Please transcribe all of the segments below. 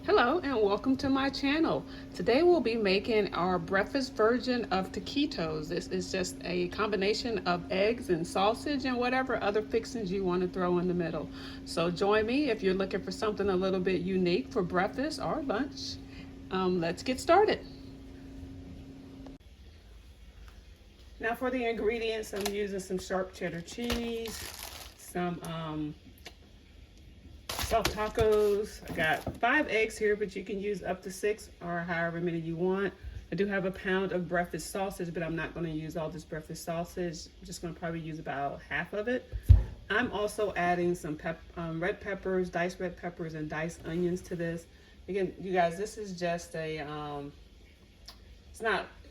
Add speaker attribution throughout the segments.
Speaker 1: Hello and welcome to my channel. Today we'll be making our breakfast version of taquitos. This is just a combination of eggs and sausage and whatever other fixings you want to throw in the middle. So join me if you're looking for something a little bit unique for breakfast or lunch. Let's get started. Now for the ingredients, I'm using some sharp cheddar cheese, some soft tacos. I got 5 eggs here, but you can use up to 6 or however many you want. I do have a pound of breakfast sausage, but I'm not going to use all this breakfast sausage. I'm just going to probably use about half of it. I'm also adding some red peppers, diced red peppers, and diced onions to this. Again, you guys, this is just a,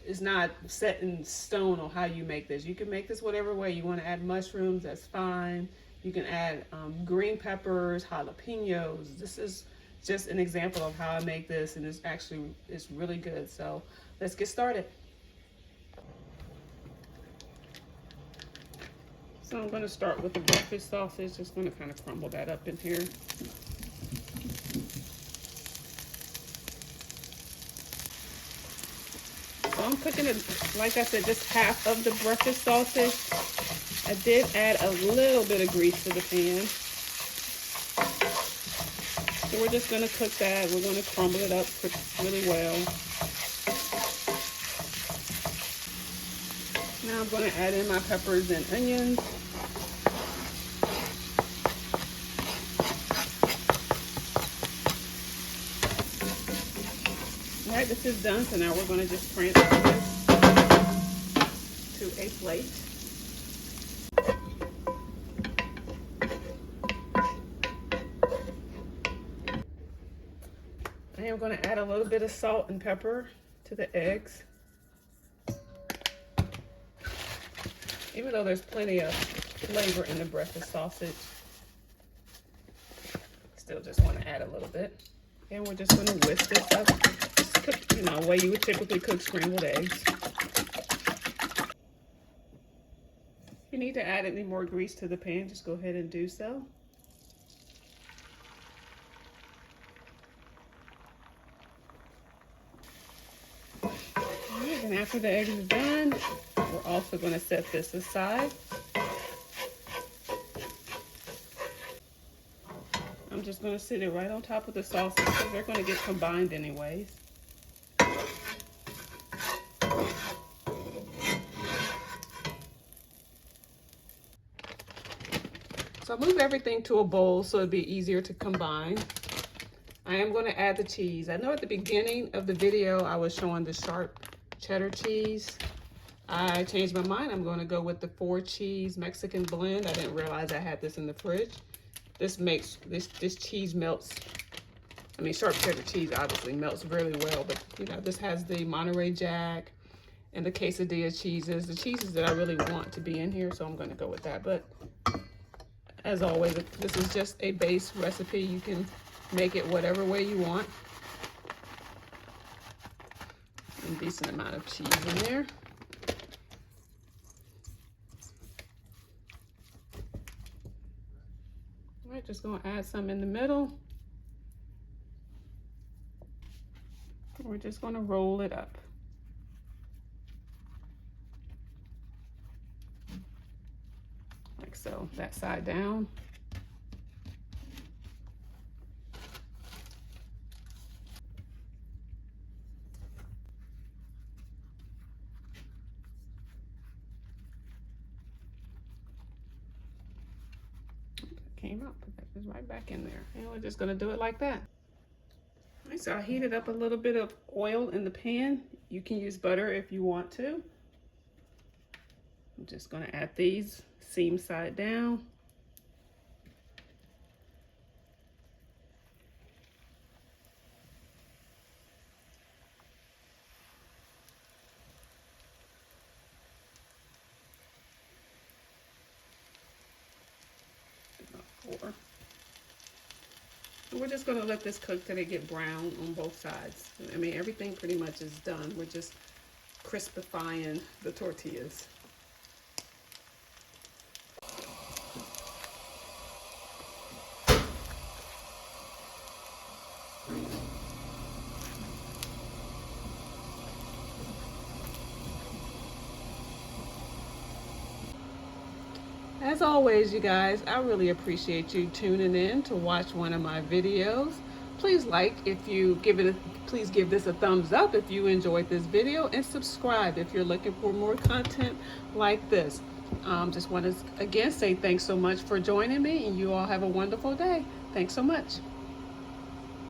Speaker 1: it's not set in stone on how you make this. You can make this whatever way. You want to add mushrooms, that's fine. You can add green peppers, jalapenos. This is just an example of how I make this, and it's really good. So let's get started. So I'm going to start with the breakfast sausage. Just going to kind of crumble that up in here. So I'm cooking it, like I said, just half of the breakfast sausage. I did add a little bit of grease to the pan. So we're just going to cook that. We're going to crumble it up really well. Now I'm going to add in my peppers and onions. All right, this is done. So now we're going to just transfer this to a plate. I am going to add a little bit of salt and pepper to the eggs. Even though there's plenty of flavor in the breakfast sausage, still just want to add a little bit. And we're just going to whisk this up. Just cook, the way you would typically cook scrambled eggs. If you need to add any more grease to the pan, just go ahead and do so. And after the eggs are done, we're also going to set this aside. I'm just going to sit it right on top of the sausage because they're going to get combined anyways. So I move everything to a bowl so it'd be easier to combine. I am going to add the cheese. I know at the beginning of the video I was showing the sharp cheddar cheese. I changed my mind. I'm going to go with the 4 cheese Mexican blend. I didn't realize I had this in the fridge. This makes this cheese melts. I mean, sharp cheddar cheese obviously melts really well, but this has the Monterey Jack and the quesadilla cheeses, the cheeses that I really want to be in here, so I'm going to go with that. But as always, this is just a base recipe. You can make it whatever way you want. A decent amount of cheese in there. All right, just gonna add some in the middle. We're just gonna roll it up. Like so, that side down. Came up, put that just right back in there. And we're just gonna do it like that. All right, so I heated up a little bit of oil in the pan. You can use butter if you want to. I'm just gonna add these seam side down. We're just going to let this cook till they get brown on both sides. I mean, everything pretty much is done. We're just crispifying the tortillas. As always, you guys, I really appreciate you tuning in to watch one of my videos. Please like if you give it a, please give this a thumbs up if you enjoyed this video, and subscribe if you're looking for more content like this. Just want to again say thanks so much for joining me, and you all have a wonderful day. Thanks so much.